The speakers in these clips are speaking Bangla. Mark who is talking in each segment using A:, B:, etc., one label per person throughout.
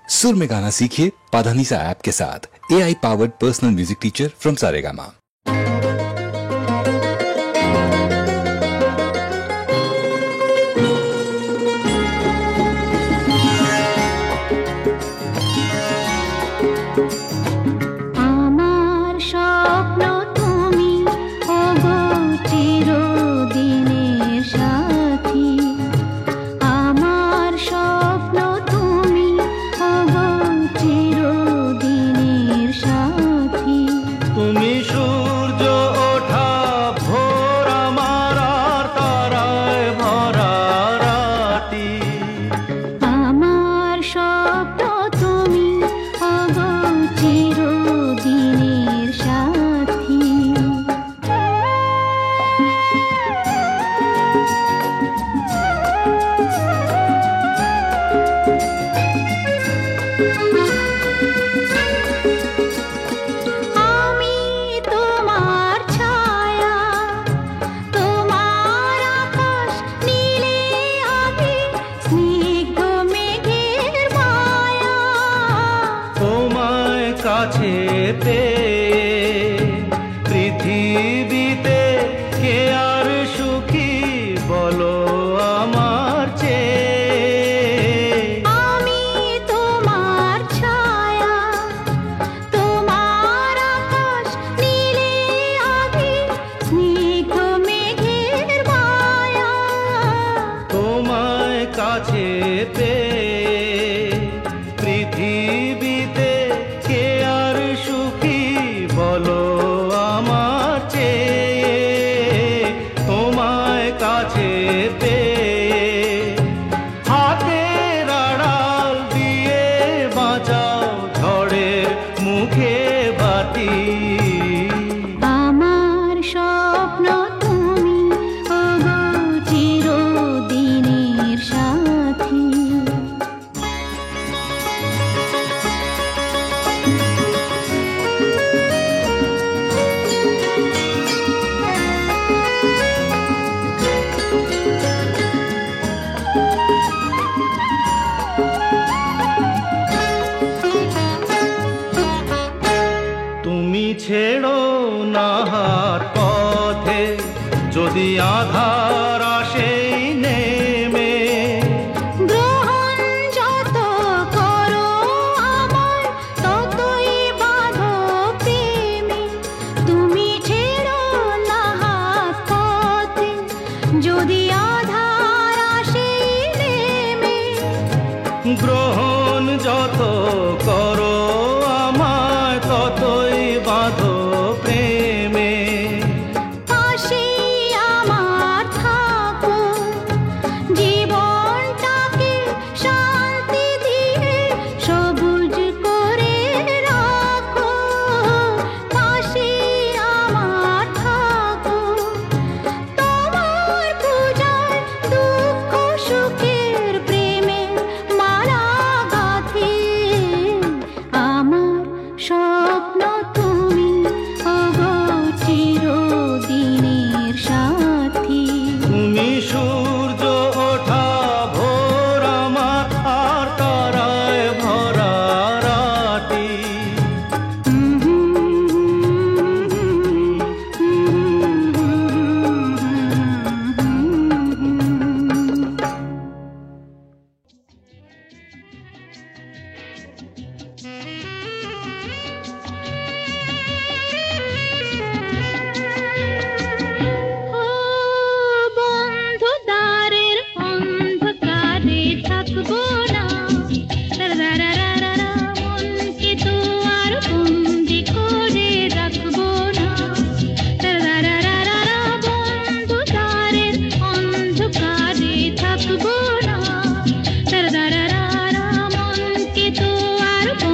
A: सुर में गाना सीखिए पाधानीसा ऐप के साथ। AI powered personal music teacher from Saregama.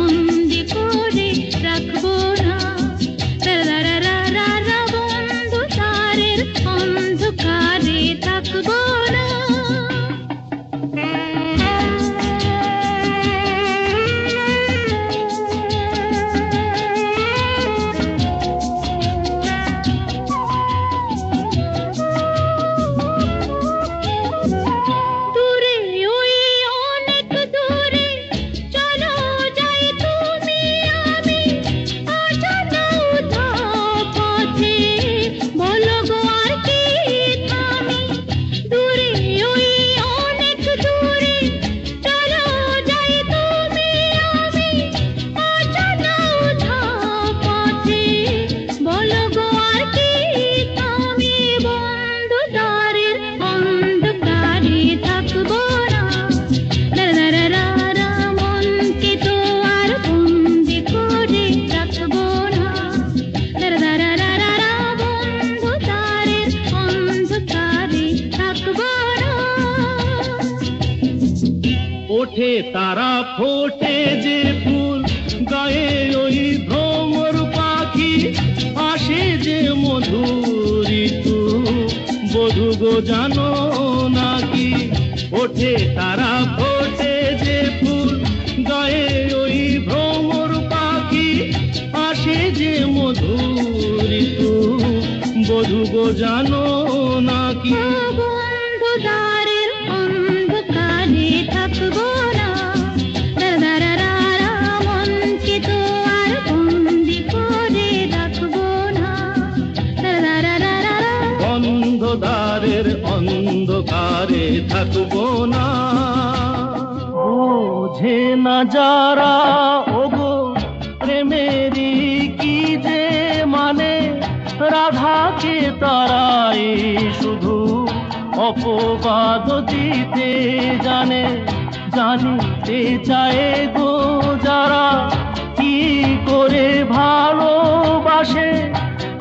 B: বন্ধু ফোটে যে ফুল গায়ে ওই ভ্রমর পাখি আসে যে মধুর ঋতু বধূ গো জানো নাকি ওঠে তারা ফোটে যে ফুল গায়ে ওই ভ্রমর পাখি আসে যে মধুর ঋতু বধূ গো জানো নাকি
C: বন্ধু দ্বারের অন্ধকারে থাকবো না দারারারা মনকে তো আর বন্দি করে রাখবো না দারারারা
B: বন্ধ দ্বারের অন্ধকারে থাকবো না বোঝে না যারা ওগো প্রেমেরই কি যে মানে রাধাকে তারাই শুধু অপবাদ দিতে জানে জানিতে চায় গো যারা কি করে ভালোবাসে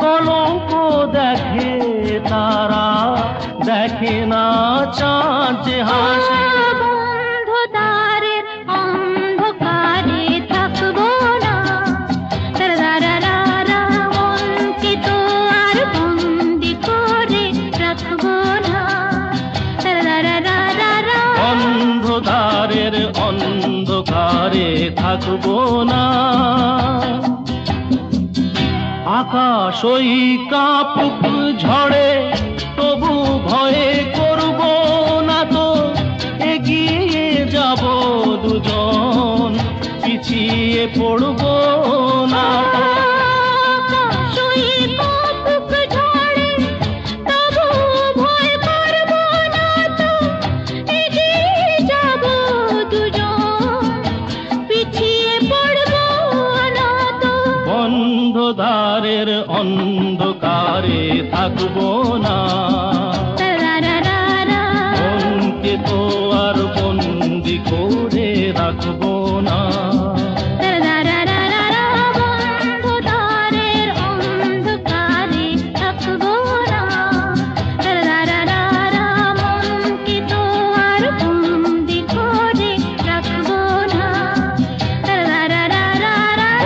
B: কলঙ্ক দেখে তারা দেখে না চাঁদ যে হাসে
C: বন্ধু দ্বারের অন্ধকারে থাকবো না দারারারা মনকে তো আর বন্দি করে রাখবো না দারারারা
B: অন্ধকারের অন্ধকারে থাকবো না আকাশ ওই কাপুক ঝড়ে তবু ভয়ে করব না তো এগিয়ে যাব দুজন পিছিয়ে পড়ব না তো দ্বারের অন্ধকারে থাকবো না মনকে তো আর বন্দি করে রাখবো না
C: বন্ধু দ্বারের অন্ধকারে থাকবো না মনকে তো আর বন্দি করে রাখবো না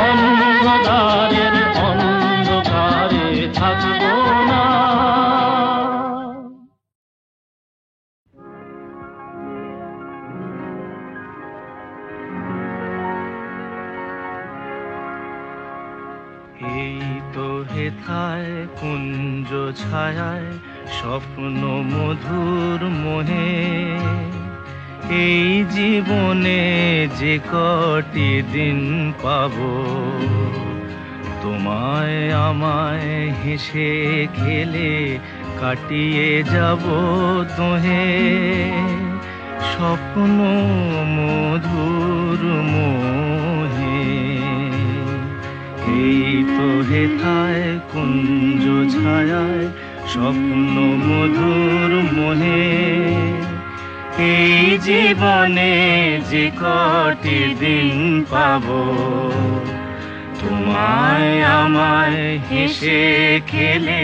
B: অন্ধকারের অন্ধকারে থাকবো না এই তো হেথায় কুঞ্জ ছায়ায় স্বপ্ন মধুর মোহে এই জীবনে যে কটি দিন পাবো তোমায় আমায় হেসে খেলে কাটিয়ে যাব তোহে স্বপ্ন মধুর মোহে এই তো হেথায় কুঞ্জ ছায়ায় স্বপ্ন মধুর মোহে এই জীবনে যে কটি দিন পাবো তোমায় আমায় হেসে খেলে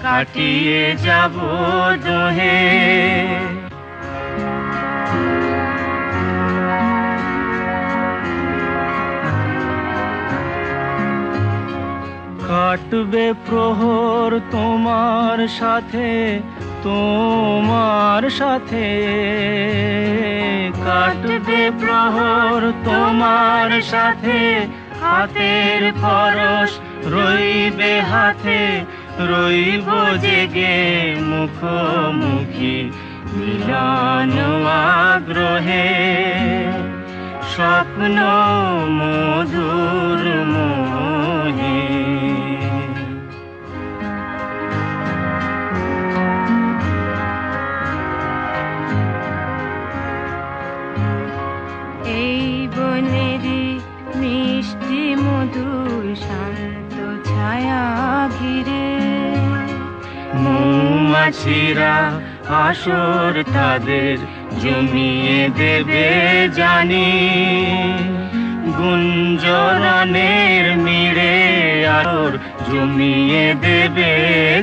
B: কাটিয়ে যাব দোহে কাটবে প্রহর তোমার সাথে তোমার সাথে কাটবে প্রহর তোমার সাথে হাতের পরশ রইবে হাতে রইব জেগে মুখোমুখি মিলন আগ্রহে স্বপ্ন মধুর মোহে
C: এই বনেরই মিষ্টি মধুর শান্ত ছায়া ঘিরে
B: মৌমাছিরা আসর তাদের জমিয়ে দেবে জানি গুঞ্জরণের মিড়ে আসর জমিয়ে দেবে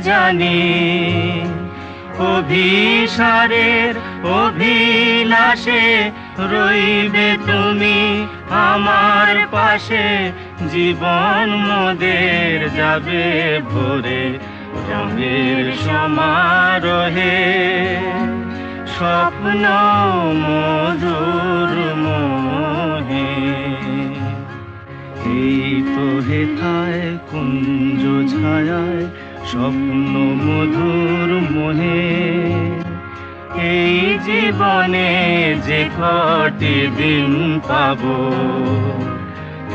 B: জানি অভিসারের অভিলাষে রইবে তুমি আমার পাশে, জীবন মোদের যাবে ভরে রঙের সমারোহে। স্বপ্ন মধুর মোহে, এই তো হেথায় কুঞ্জ ছায়ায় স্বপ্ন মধুর মোহে। এই জীবনে যে কটি দিন পাবো,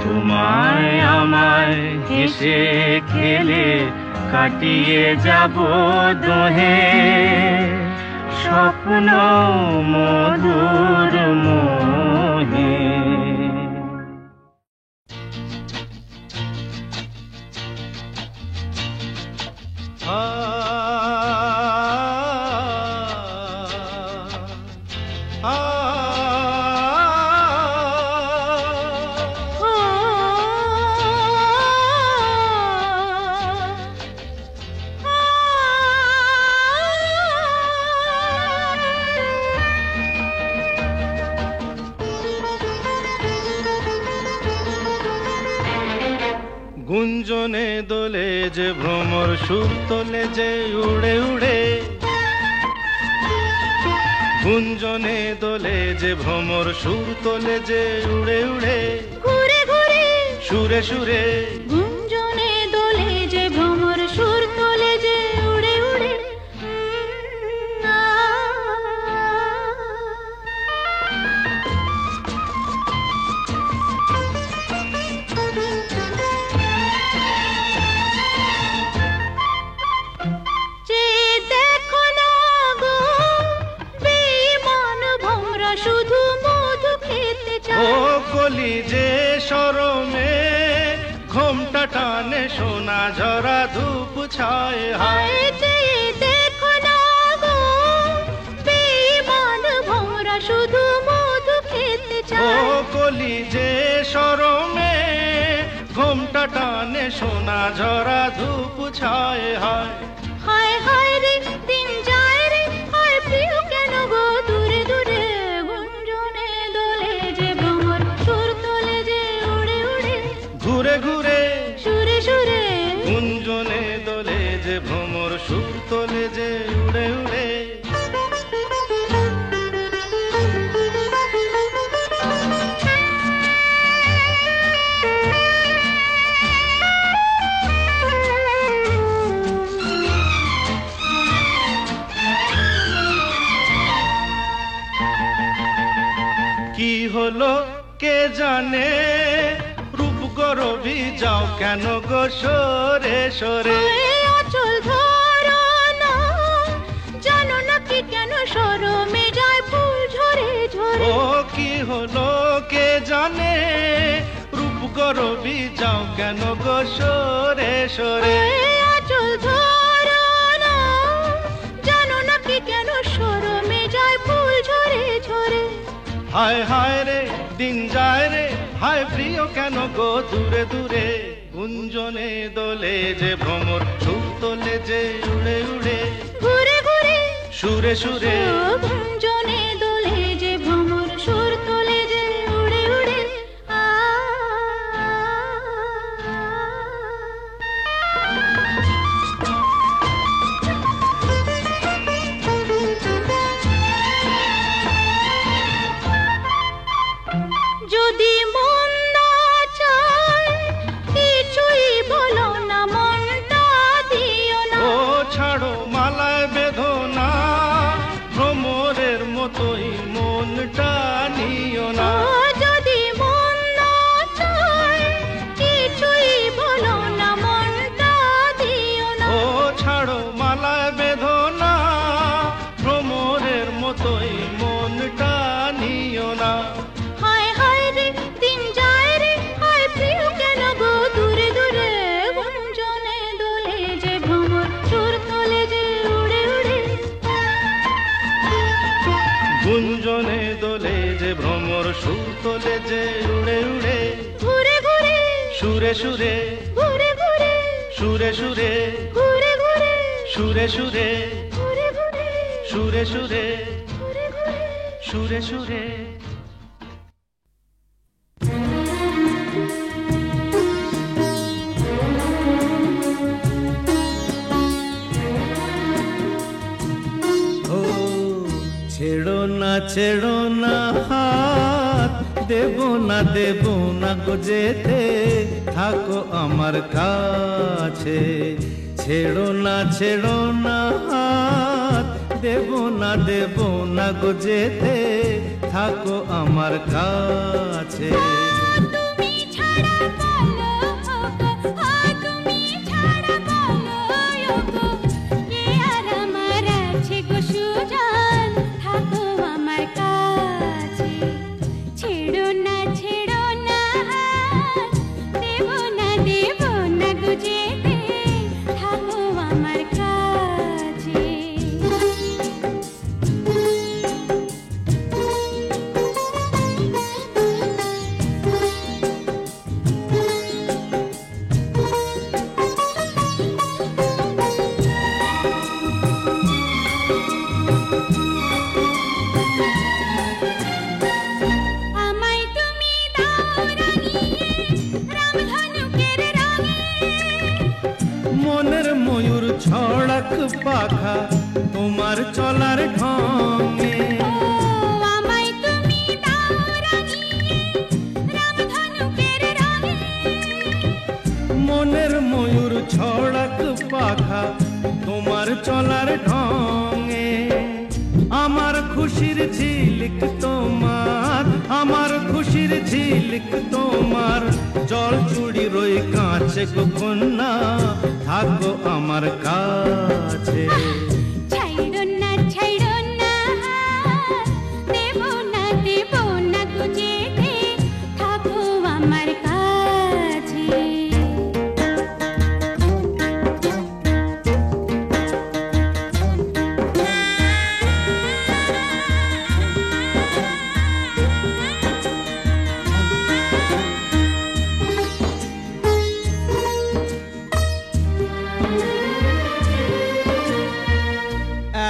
B: তোমায় আমায় হেসে খেলে কাটিয়ে যাব দোহে। স্বপ্ন মধুর মোহে।
D: গুঞ্জনে দোলে যে ভ্রমর সুর তোলে যে উড়ে উড়ে, গুঞ্জনে দোলে যে ভ্রমর সুর তোলে যে উড়ে উড়ে,
C: ঘুরে ঘুরে
D: সুরে সুরে
C: গুঞ্জনে দোলে যে ভ্রমর সুর তোলে যে উড়ে উড়ে। যে দেখো না গো বেঈমান ভোমরা শুধু মধু খেতে
D: ও
C: চায়।
D: কলি যে শরমে ঘোমটা টানে সোনা ঝরা ধূপ ছায় হায়।
C: যে দেখো না গো বেঈমান ভোমরা শুধু মধু খেতে
D: ও
C: চায়।
D: কলি যে শরমে ঘোমটা টানে সোনা ঝরা ধূপ ছায় হায়।
C: হায় হায় রে দিন যায় রে, হায় প্রিয় কেন গো দূরে দূরে। গুঞ্জনে দোলে যে ভ্রমর সুর তোলে যে উড়ে উড়ে,
D: ঘুরে ঘুরে
C: সুরে সুরে
D: গুঞ্জনে দোলে যে ভ্রমর সুর তোলে যে উড়ে উড়ে। কি হলো কে জানে, রূপ গরবি যাও কেন গো সরে সরে।
C: অচল ধরো না, জানো না কি কেন শরমে যায় ফুল ঝরে ঝরে।
D: ও কি হলো কে জানে, রূপ গরবি যাও কেন গো সরে সরে।
C: অচল ধরো না, জানো না কি কেন শরমে যায় ফুল ঝরে ঝরে।
D: হায় হায় রে দিন যায় রে, হায় প্রিয় কেন গো দূরে দূরে। গুঞ্জনে দোলে যে ভ্রমর সুর তোলে যে উড়ে উড়ে,
C: ঘুরে ঘুরে
D: সুরে সুরে
C: গুঞ্জনে দোলে যে ভ্রমর সুর তোলে যে উড়ে উড়ে। যদি মন না চায় কিছুই বলো না, মনটা দিও না।
D: ও ছাড়ো মালায় বেঁধো না, ভ্রমরের মতোই মনটা নিও না।
C: যদি মন না চায় কিছুই বলো না, মনটা দিও না।
D: ও ছাড়ো মালায় বেঁধো না, ভ্রমরের মতোই মনটা নিও না।
C: হায় হায় রে দিন যায় রে, হায় প্রিয় কেন গো দূরে দূরে। গুঞ্জনে দোলে যে ভ্রমর সুর তোলে যে উড়ে উড়ে।
D: গুঞ্জনে দোলে যে ভ্রমর সুর তোলে যে উড়ে উড়ে,
C: ঘুরে ঘুরে
D: সুরে সুরে
C: ঘুরে ঘুরে
D: সুরে সুরে
C: ঘুরে ঘুরে
D: সুরে সুরে
C: ঘুরে ঘুরে
D: সুরে সুরে
C: ঘুরে ঘুরে
D: সুরে সুরে ছেড়ো না হাত, দেব না গো যেতে, থাকো আমার কাছে। ছেড়ো না হাত, দেব না গো যেতে, থাকো আমার কাছে।
C: তুমি ছাড়া বলো গো, তুমি ছাড়া বলো গো, কে আর আমার আছে গো সুজান, থাকো আমার কাছে। ছেড়ো না হাত, দেব না গো যেতে, থাকো আমার কাছে। আমায় তুমি দাও রাঙিয়ে রামধনুকের রঙে,
D: মনের ময়ূর ছড়াক পাখা তোমার চলার ঢঙে।
C: আমায় তুমি দাও রাঙিয়ে রামধনুকের রঙে,
D: মনের ময়ূর ছড়াক পাখা তোমার চলার ঢঙে। আমার খুশির ঝিলিক তোমার, আমার খুশির ঝিলিক তোমার, জল চুড়ি রই কাঁচে গো কন্যা, থাকো আমার কাছে।
C: ছাইড়ো না হাত, দেব না গো যেতে, থাকো আমার কাছে।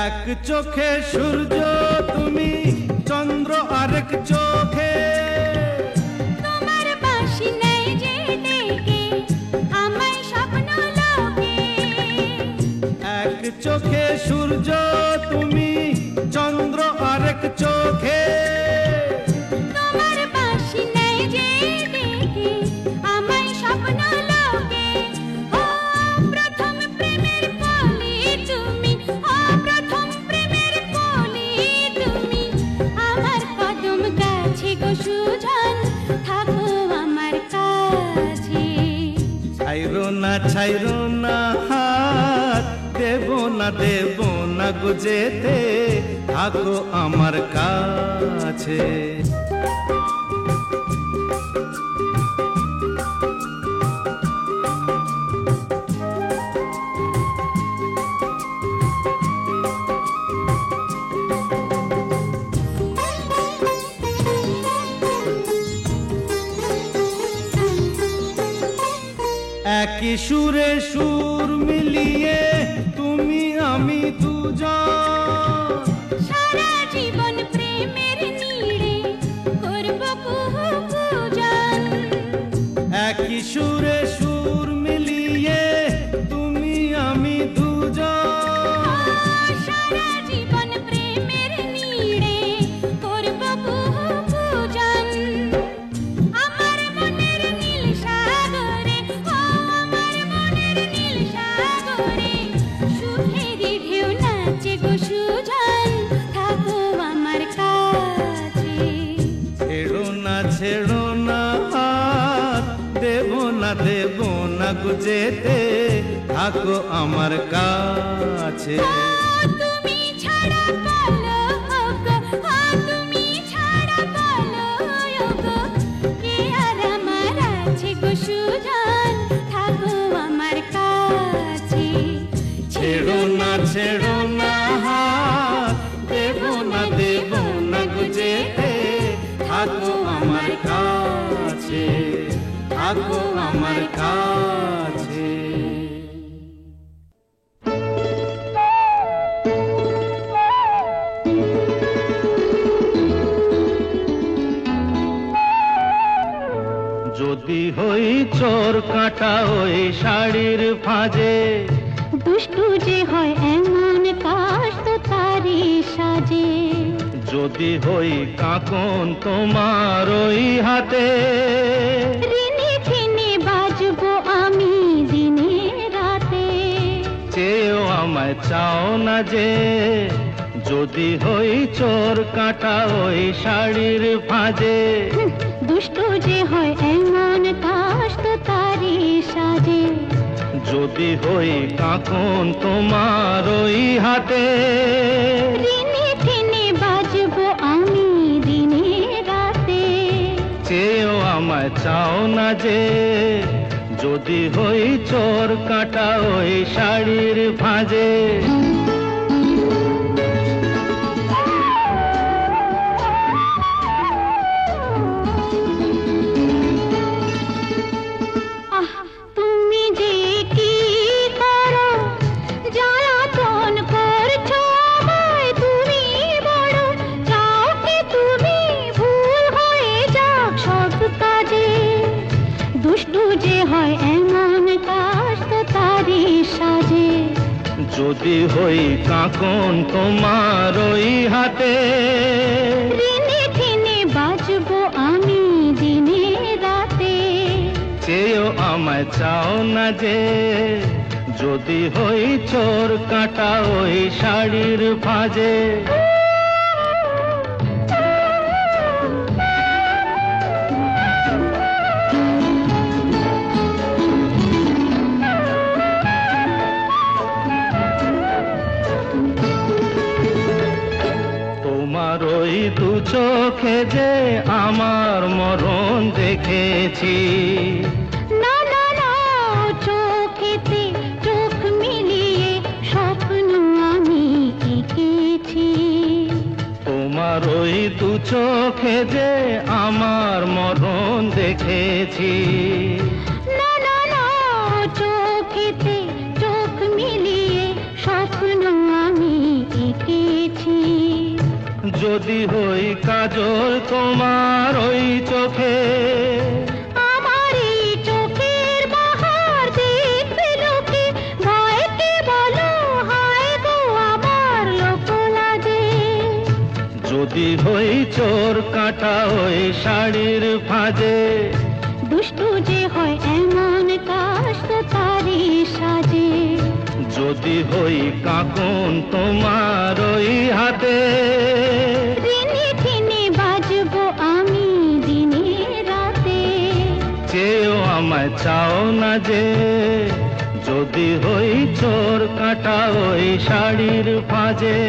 D: এক চোখে সূর্য তুমি, চন্দ্র আরেক চোখে,
C: তোমার বাঁশি নেই যে ডেকে আমায় স্বপ্ন লোকে।
D: এক চোখে সূর্য তুমি, চন্দ্র আরেক চোখে।
C: তোমার বাঁশি নেই যে ডেকে আমায় স্বপ্ন লোকে। ও প্রথম প্রেমের কলি তুমি, ও প্রথম প্রেমের কলি তুমি, আমার কদম গাছে গো সুজন, থাকো আমার কাছে।
D: ছাইরো না হাত, দেব না গো যেতে, থাকো আমার কাছে। একই সুরে সুর মিলিয়ে তুমি আমি দুজন,
C: সারা জীবন প্রেমের নীড়ে করব কুহু পূজন।
D: একই সুরে সুর মিলিয়ে তুমি আমি দুজন,
C: সারা জীবন প্রেমের নীড়ে করব কুহু পূজন। আমার মনের নীল সাগরে, ও আমার মনের নীল সাগরে, সুখেরই ঢেউ নাচে গো সুজন, থাকো আমার কাছে।
D: ছেড়ো না হাত, দেব না গো যেতে, থাকো আমার কাছে।
C: তুমি ছাড়া বলো গো, তুমি ছাড়া বলো গো, কে আর আমার আছে গো সুজন, থাকো আমার কাছে।
D: ছেড়ো না হাত, দেব না গো যেতে, থাকো আমার কাছে, থাকো আমার কাছে। যদি হই চোর কাঁটা ওই শাড়ির ফাঁজে,
C: দুষ্টু যে হয় এমন কাশ তো তারি সাজে।
D: যদি হই কাকন তোমার ওই হাতে,
C: ঋণে ঋণে বাজবো আমি দিনে রাতে।
D: চেয়েও আমায় চাও না যে, যদি হই চোর কাটা ওই শাড়ির ভাঁজে।
C: দুষ্ট যে হয় এমন কাশ তো তারি সাজে।
D: যদি হই কাকন তোমার ওই হাতে,
C: ঋণে ঋণে বাজবো আমি দিনে রাতে।
D: চেয়েও আমায় চাও না যে, যদি হই চোর কাটা ওই শাড়ির ভাঁজে।
C: আহ তুমি যে কি করো, জ্বালাতন করছো আমায় তুমি বড়। চাও কি তুমি ভুল হয়ে যাক সব কাজে। দুষ্টু যে হয় এমন কাশ তো তারি সাজে।
D: যদি হই কাকন তোমার ওই হাতে,
C: ঋণে ঋণে বাজবো আমি দিনে রাতে।
D: চেয়েও আমায় চাও না যে, যদি হই চোর কাটা ওই শাড়ির ভাঁজে। তোমার ওই দু চোখে যে আমার মরণ দেখেছি।
C: না না না চোখেতে চোখ মিলিয়ে স্বপ্ন আমি এঁকেছি।
D: তোমার ওই দু চোখে যে আমার মরণ দেখেছি।
C: না না না চোখেতে চোখ মিলিয়ে স্বপ্ন আমি এঁকেছি।
D: যদি হই কাজল তোমার ওই চোখে,
C: আমার এই চোখের বাহার দেখবে লোকে। ভয়কে বলো হায় গো আমার লোক লাজে।
D: যদি হই চোর কাটা ওই শাড়ির ভাঁজে।
C: দুষ্টু যে হয় এমন কাশ তো তারি সাজে।
D: যদি হই কাকন তোমার ওই হাতে,
C: ঋণে ঋণে বাজবো আমি দিনে রাতে।
D: চেয়েও আমায় চাও না যে, যদি হই চোর কাটা ওই শাড়ির ভাঁজে।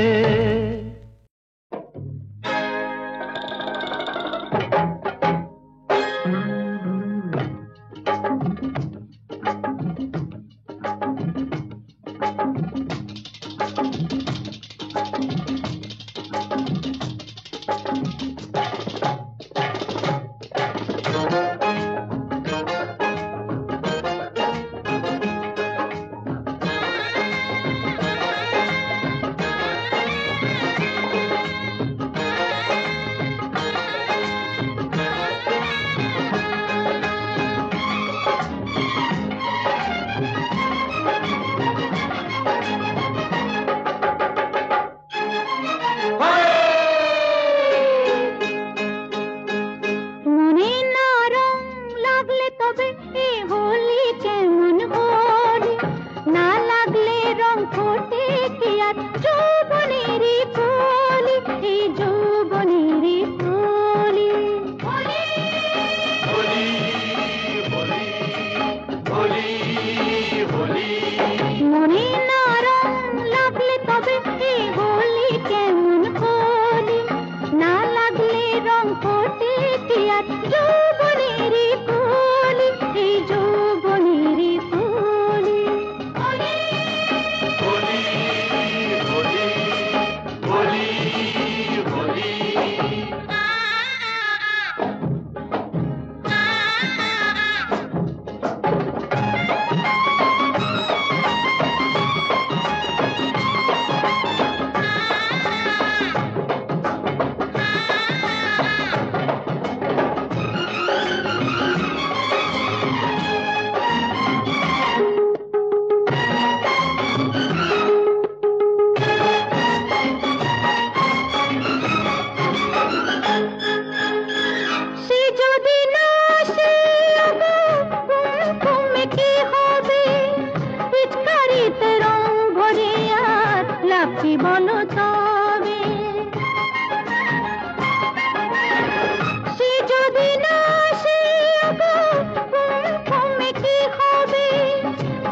C: বলো তবে সে যদি না আসে তুমি কি হবে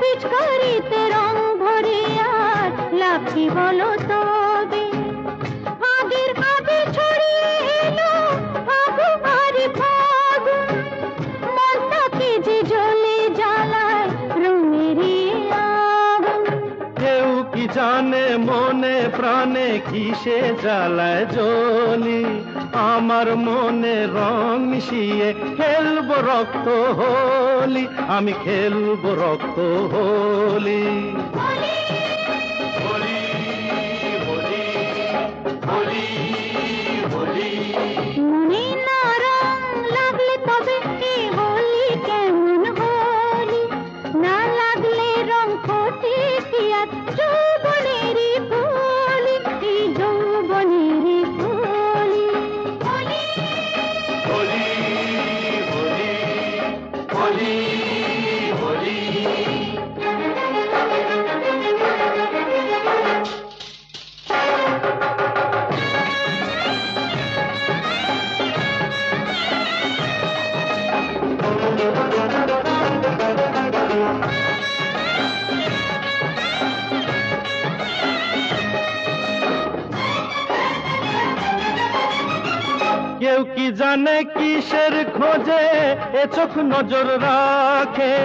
C: পিচকারিতে রং ভরে আর লাফি বলো তবে আগের আগে ছড়িয়ে এলো আগুন আর ফাগুন মনটাকে যে জ্বলে জ্বালায় রঙেরই আগুন
D: কেউ কি জানে মনে প্রাণে কিসে জ্বালায় জ্বলি আমার মনে রং মিশিয়ে খেলবো রক্ত হোলি আমি খেলবো রক্ত হোলি
C: মনে না রং লাগলে তবে কি হোলি কেমন হোলি না লাগলে রং ফোটে কি আর যৌবনেরই হোলি এই যৌবনেরই হোলি
D: কেউ কি জানে কিসের খোঁজে এ চোখ নজর রাখে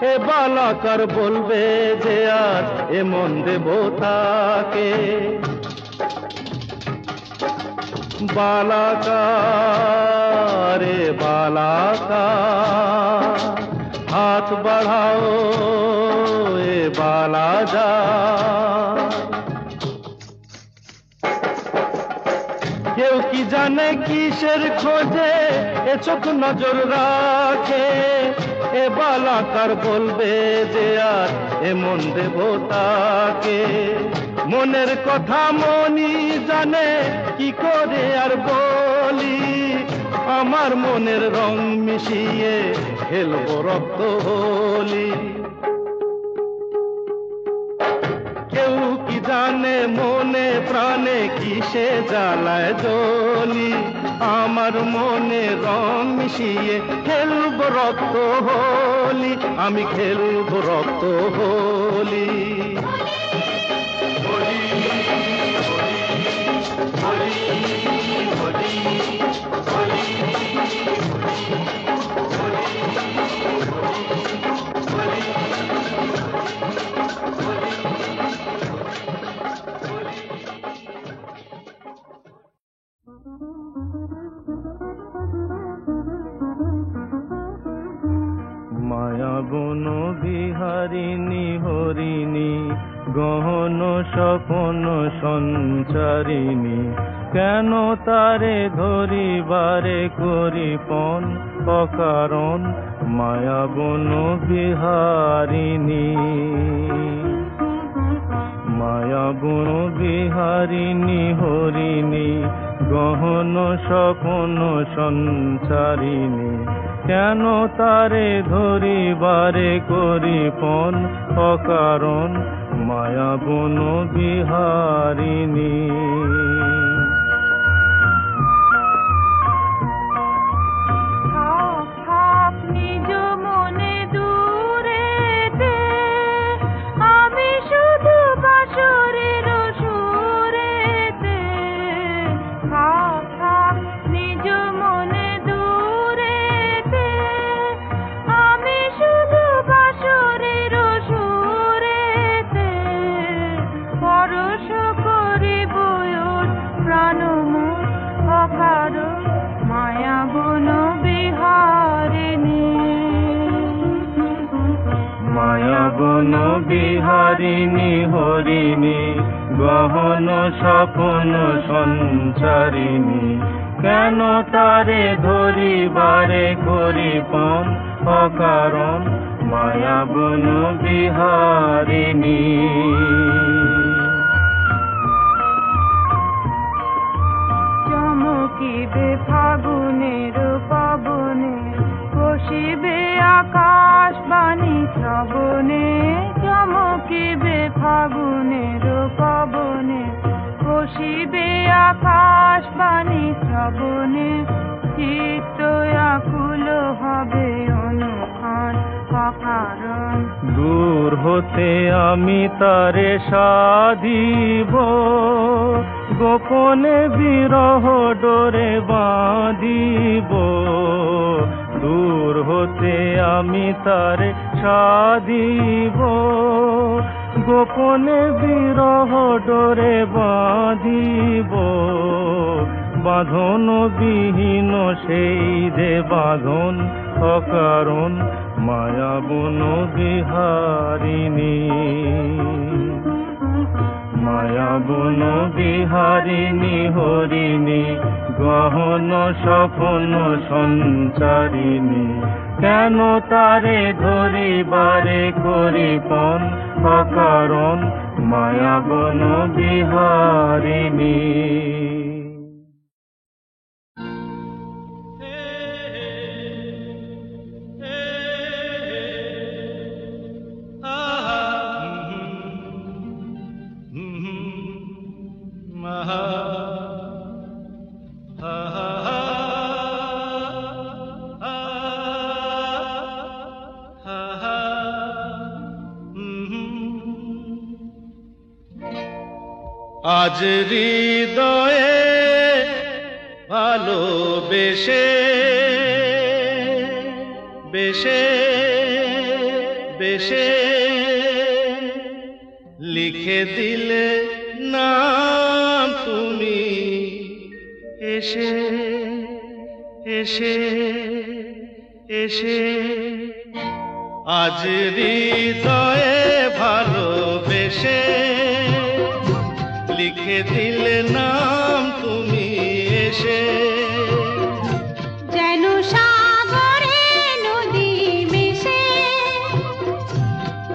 D: এ বালাকার বলবে যে আজ এ মন দেব তাকে বালাকার রে বালাকার হাত বাড়াও এ বালা যা কেউ কি জানে কিসের খোঁজে এ চোখ নজর রাখে এ বালাকার বলবে যে আর এ মন দেব তাকে মনের কথা মনি জানে কি করে আর বলি আমার মনের রং মিশিয়ে খেলবো রক্ত হোলি কেউ কি জানে মনে প্রাণে কিসে জ্বালায় জ্বলি আমার মনে রং মিশিয়ে খেলবো রক্ত হোলি আমি খেলবো রক্ত হোলি মায়া বন বিহারিণী হরিণী গহন স্বপন সঞ্চারিণী কেন তারে ধরিবারে করিপন অকারণ মায়া বন বিহারিণী মায়া বন বিহারিণী হরিণী গহন স্বপন সঞ্চারিণী কেন তারে ধরিবারে করিপন অকারণ মায়া বন বিহারিণী বন বিহারিণী হরিণী গহন স্বপন সঞ্চারিণী কেন তারে ধরিবারে করিপন অকারণ মায়া বন বিহারিণী
E: চমকিবে ফাগুনের পবনে বসিবে আকাশ বাণী শ্রবণে চমকিবে ফাগুনের পবনে আকাশ বাণী শ্রবণে চিত্ত আকুল হবে অনুক্ষণ অকারণ।
D: দূর হতে আমি তারে সাধিব, গোপনে বিরহ ডোরে বাঁধিব। দূর হতে আমি তারে সাধিব, গোপনে বিরহ ডোরে বাঁধিব। বাঁধন বিহীন সেই যে বাঁধন অকারণ, মায়া বন বিহারিণী। মায়া বন বিহারিণী হরিণী, গহন স্বপন সঞ্চারিণী। কেন তারে ধরিবারে করিপন অকারণ, মায়া বন বিহারিণী। আজ হৃদয়ে ভালোবেসে বেশে বেশে লিখে দিলে নাম তুমি এসে এসে এসে। আজ হৃদয়ে ভালোবেসে লিখে দিলে নাম তুমি এসে।
C: যেন সাগরে নদী মিশে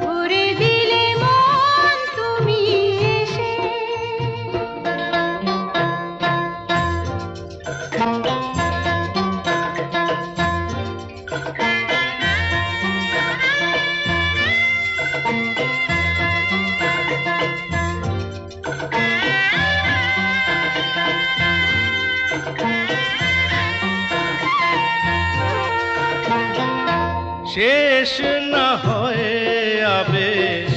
C: ভরে দিলে মন তুমি এসে।
D: শেষ না হয় আবেশ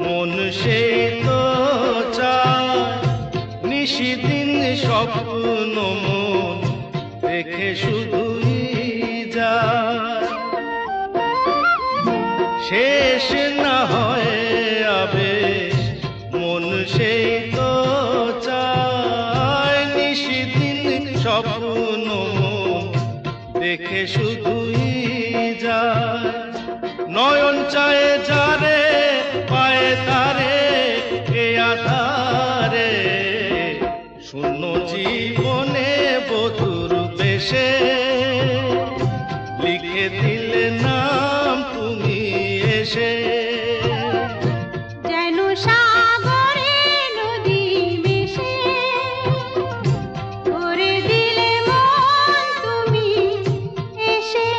D: মন সেই তো চায়, নিশিদিন স্বপ্ন মন দেখে শুধুই যায়। শেষ না হয় আবেশ মন সেই তো চায়, নিশিদিন স্বপ্ন মন দেখে শুধুই যায়। নয়ন চায় যারে পায় তারে এ আধারে, শূন্য জীবনে বধুর বেশে লিখে দিলে নাম তুমি এসে।
C: যেন সাগরে নদী মিশে ভরে দিলে মন তুমি এসে।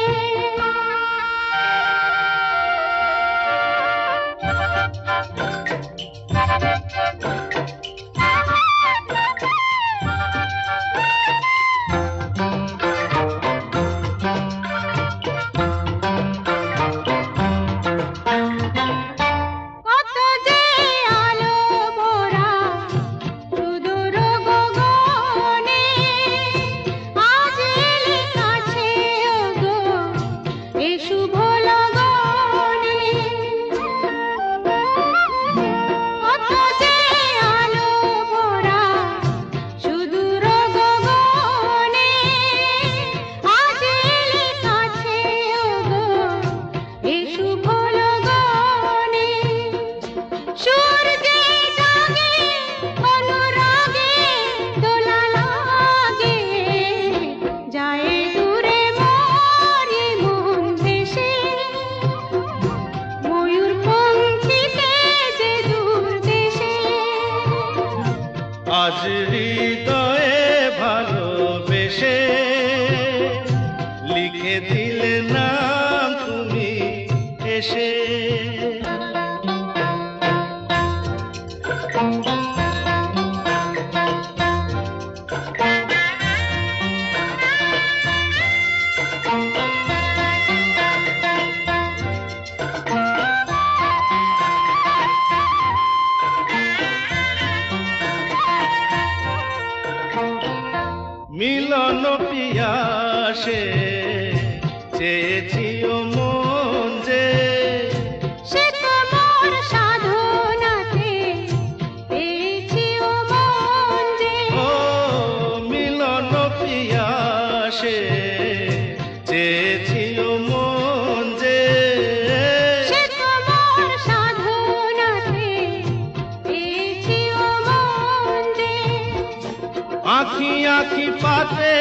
D: ও মন যে
C: সে তো মোর সাধনাতে পেয়েছি ও মন যে
D: ও মিলন পিয়াসে চেয়েছি ও মন যে
C: সে তো মোর সাধনাতে পেয়েছি ও মন যে
D: আখি আখি পাতে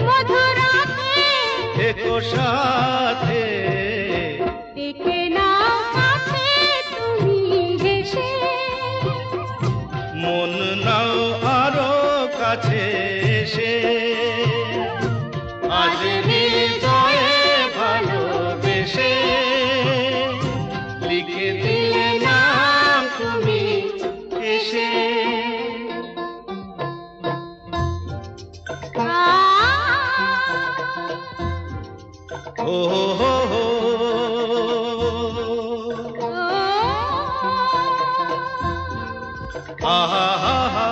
C: মধুরাতে
D: একো সাথে
C: ডেকে নাও কাছে তুমি হেসে
D: মন নাও আরো কাছে এসে আজ হৃদয়ে ভালোবেসে লিখে দিলে নাম তুমি এসে ও হো হো আহা হা হা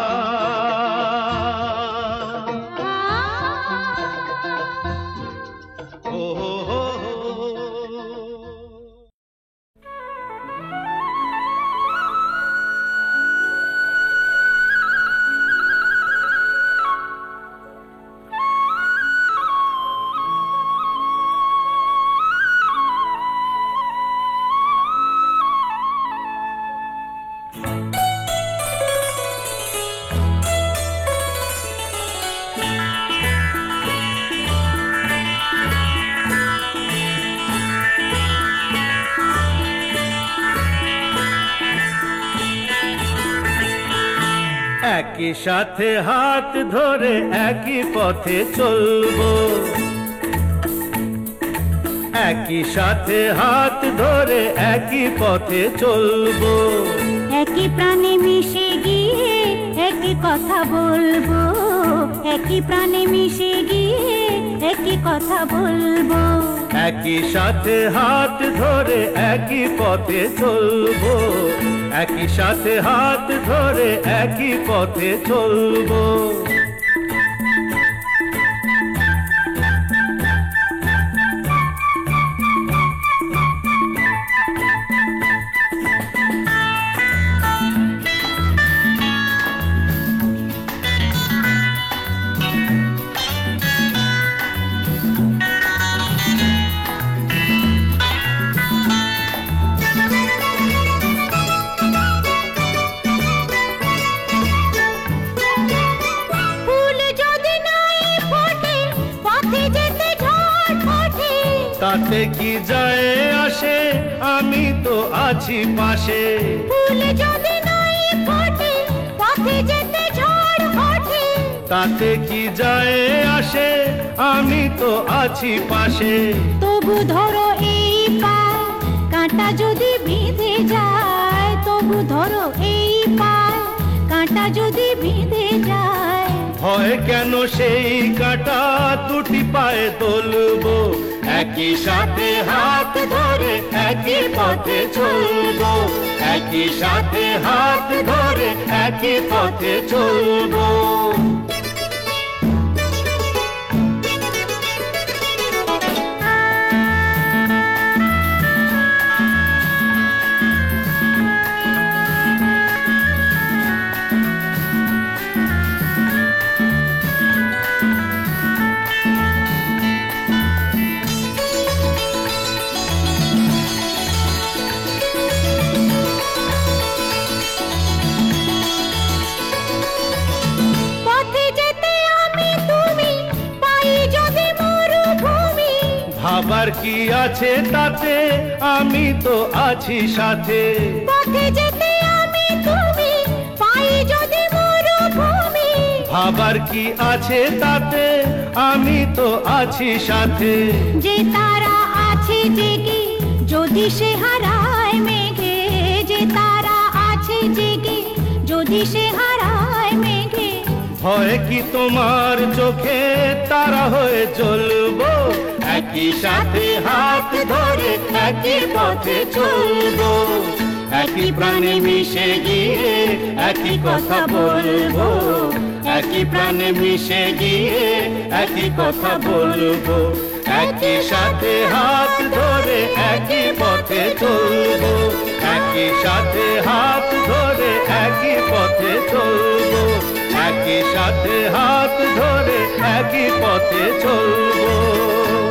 D: ও হো হো একই সাথে হাত ধরে একই পথে চলবো একই সাথে হাত ধরে একই পথে চলবো
C: একই প্রাণে মিশে গিয়ে একই কথা বলবো একই প্রাণে মিশে গিয়ে একই কথা বলবো
D: একই সাথে হাত ধরে একই পথে চলবো একই সাথে হাত ধরে একই পথে চলবো তাতে কি যায় আসে আমি তো আছি পাশে
C: ফুল যদি নাই ফোটে পথে যেতে ঝড় ওঠে
D: তাতে কি যায় আসে আমি তো আছি পাশে
C: তবু ধরো এই পায় কাঁটা যদি বিঁধে যায় তবু ধরো এই পায় কাঁটা যদি বিঁধে যায়
D: ভয় কেন সেই কাঁটা দুটি পায়ে তুলবো একই সাথে হাত ধরে একই পথে চলবো একই সাথে হাত ধরে একই পথে চলবো ভাবার কি আছে তাতে আমি তো আছি সাথে
C: পথে যেতে আমি তুমি পাই যদি মরুভূমি
D: ভাবার কি আছে তাতে আমি তো আছি সাথে
C: যে তারা আছে জেগে যদি সে হারায় মেঘে যে তারা আছে জেগে যদি সে হারায় মেঘে
D: ভয় কি তোমার চোখে তারা হয়ে চলবো একই সাথে হাত ধরে একই পথে চলবো একই প্রাণে মিশে গিয়ে একই কথা বলবো একই প্রাণে মিশে গিয়ে একই কথা বলবো একই সাথে হাত ধরে একই পথে চলবো, একই সাথে হাত ধরে একই পথে চলবো, একই সাথে হাত ধরে একই পথে চলবো।